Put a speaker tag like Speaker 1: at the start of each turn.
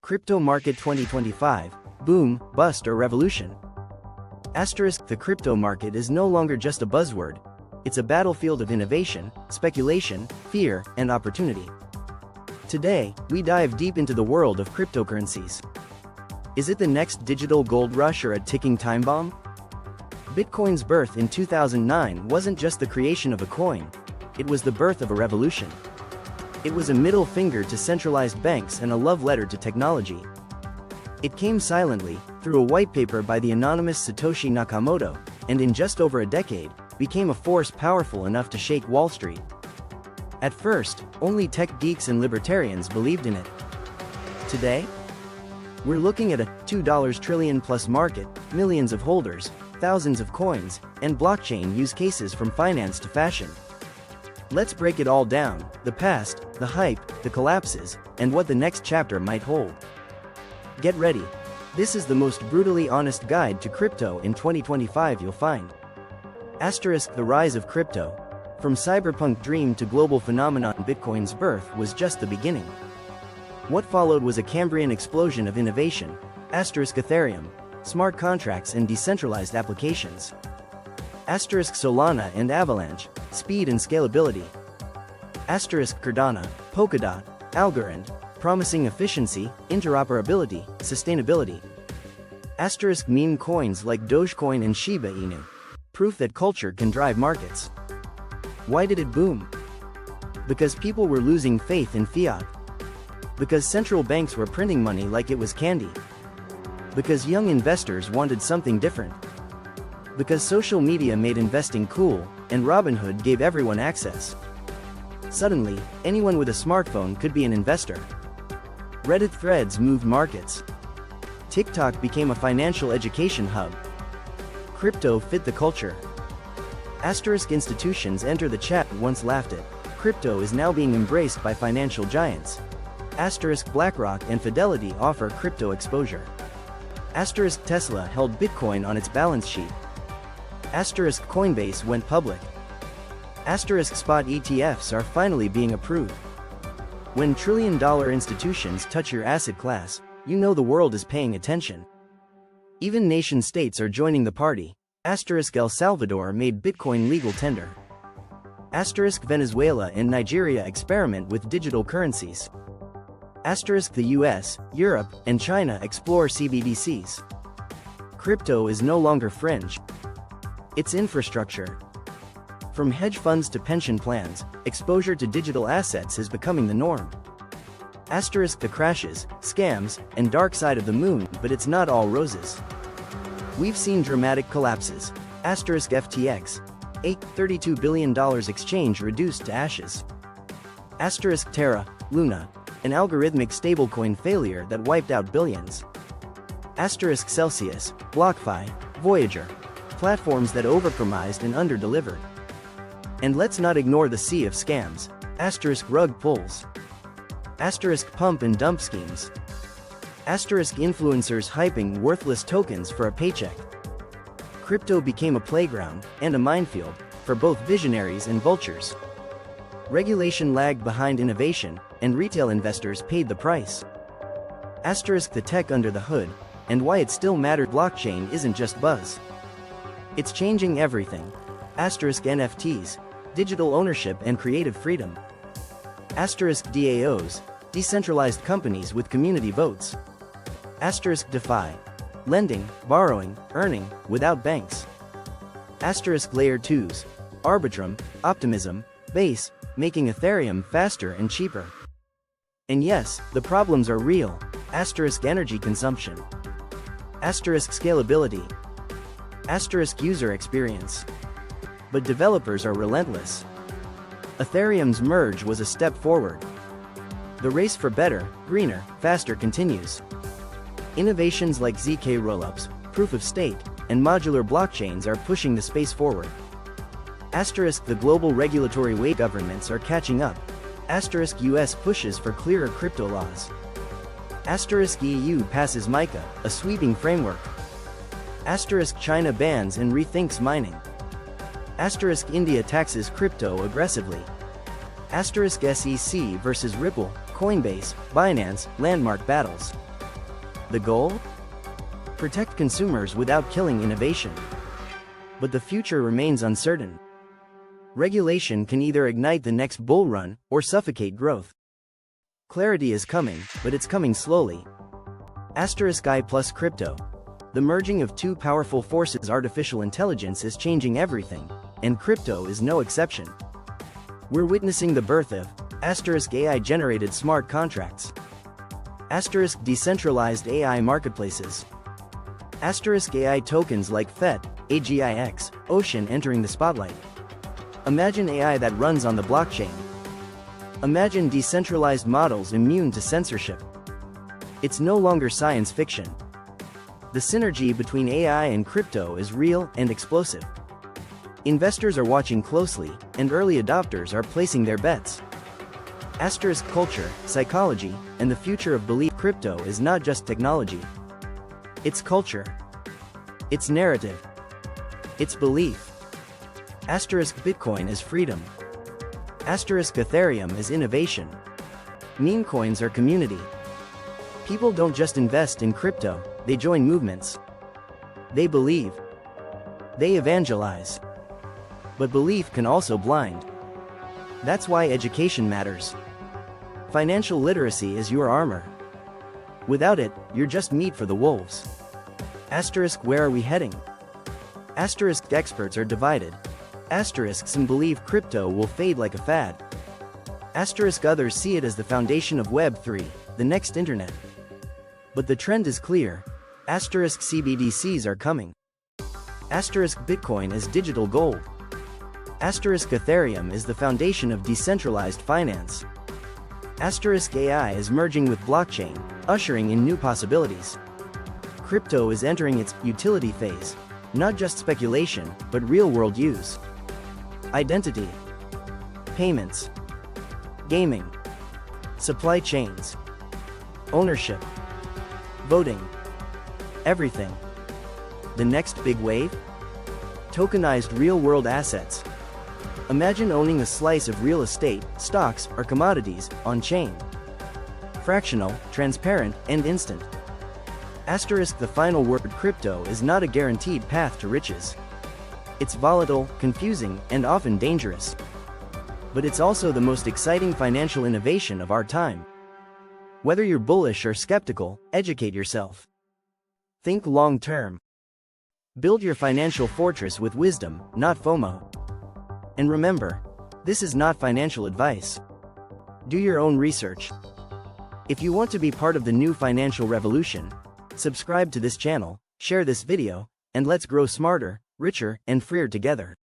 Speaker 1: Crypto Market 2025, Boom, Bust or Revolution? The crypto market is no longer just a buzzword. It's a battlefield of innovation, speculation, fear, and opportunity. Today, we dive deep into the world of cryptocurrencies. Is it the next digital gold rush or a ticking time bomb? Bitcoin's birth in 2009 wasn't just the creation of a coin, it was the birth of a revolution. It was a middle finger to centralized banks and a love letter to technology. It came silently, through a white paper by the anonymous Satoshi Nakamoto, and in just over a decade, became a force powerful enough to shake Wall Street. At first, only tech geeks and libertarians believed in it. Today, we're looking at a $2 trillion plus market, millions of holders, thousands of coins, and blockchain use cases from finance to fashion. Let's break it all down: the past, the hype, the collapses, and what the next chapter might hold. Get ready. This is the most brutally honest guide to crypto in 2025 you'll find. The rise of crypto. From cyberpunk dream to global phenomenon, Bitcoin's birth was just the beginning. What followed was a Cambrian explosion of innovation: Ethereum, smart contracts and decentralized applications. Solana and Avalanche, speed and scalability. Cardano, Polkadot, Algorand, promising efficiency, interoperability, sustainability. Meme coins like Dogecoin and Shiba Inu, proof that culture can drive markets. Why did it boom? Because people were losing faith in fiat. Because central banks were printing money like it was candy. Because young investors wanted something different. Because social media made investing cool, and Robinhood gave everyone access. Suddenly, anyone with a smartphone could be an investor. Reddit threads moved markets. TikTok became a financial education hub. Crypto fit the culture. Institutions enter the chat. Once laughed at, crypto is now being embraced by financial giants. BlackRock and Fidelity offer crypto exposure. Tesla held Bitcoin on its balance sheet. Coinbase went public. Spot ETFs are finally being approved. When trillion-dollar institutions touch your asset class, you know the world is paying attention. Even nation-states are joining the party. El Salvador made Bitcoin legal tender. Venezuela and Nigeria experiment with digital currencies. The US, Europe, and China explore CBDCs. Crypto is no longer fringe. It's infrastructure. From hedge funds to pension plans, exposure to digital assets is becoming the norm. The crashes, scams, and dark side of the moon, but it's not all roses. We've seen dramatic collapses. FTX, a $32 billion exchange reduced to ashes. Terra Luna, an algorithmic stablecoin failure that wiped out billions. Celsius, BlockFi, Voyager, platforms that overpromised and underdelivered. And let's not ignore the sea of scams. Rug pulls. Pump and dump schemes. Influencers hyping worthless tokens for a paycheck. Crypto became a playground, and a minefield, for both visionaries and vultures. Regulation lagged behind innovation, and retail investors paid the price. The tech under the hood, and why it still mattered. Blockchain isn't just buzz. It's changing everything. NFTs, digital ownership and creative freedom. DAOs, decentralized companies with community votes. DeFi, lending, borrowing, earning, without banks. Layer 2s, Arbitrum, Optimism, Base, making Ethereum faster and cheaper. And yes, the problems are real. Energy consumption. Scalability. User experience. But developers are relentless. Ethereum's merge was a step forward. The race for better, greener, faster continues. Innovations like ZK rollups, proof of stake, and modular blockchains are pushing the space forward. The global regulatory wave governments are catching up. US pushes for clearer crypto laws. EU passes MiCA, a sweeping framework. China bans and rethinks mining. India taxes crypto aggressively. SEC versus Ripple, Coinbase, Binance, landmark battles. The goal? Protect consumers without killing innovation. But the future remains uncertain. Regulation can either ignite the next bull run or suffocate growth. Clarity is coming, but it's coming slowly. I plus crypto. The merging of two powerful forces. Artificial intelligence is changing everything, and crypto is no exception. We're witnessing the birth of AI-generated smart contracts, decentralized AI marketplaces, AI tokens like FET, AGIX, Ocean entering the spotlight. Imagine AI that runs on the blockchain. Imagine decentralized models immune to censorship. It's no longer science fiction. The synergy between AI and crypto is real and explosive. Investors are watching closely, and early adopters are placing their bets. Culture, psychology, and the future of belief. Crypto is not just technology. It's culture. It's narrative. It's belief. Bitcoin is freedom. Ethereum is innovation. Meme coins are community. People don't just invest in crypto, they join movements. They believe. They evangelize. But belief can also blind. That's why education matters. Financial literacy is your armor. Without it, you're just meat for the wolves. Where are we heading? Experts are divided. Some believe crypto will fade like a fad. Others see it as the foundation of Web 3, the next internet. But the trend is clear. CBDCs are coming. Bitcoin is digital gold. Ethereum is the foundation of decentralized finance. AI is merging with blockchain, ushering in new possibilities. Crypto is entering its utility phase, not just speculation, but real-world use. Identity, payments, gaming, supply chains, ownership, voting, everything. The next big wave? Tokenized real-world assets. Imagine owning a slice of real estate, stocks, or commodities, on-chain. Fractional, transparent, and instant. The final word. Crypto is not a guaranteed path to riches. It's volatile, confusing, and often dangerous. But it's also the most exciting financial innovation of our time. Whether you're bullish or skeptical, educate yourself. Think long-term. Build your financial fortress with wisdom, not FOMO. And remember, this is not financial advice. Do your own research. If you want to be part of the new financial revolution, subscribe to this channel, share this video, and let's grow smarter, richer, and freer together.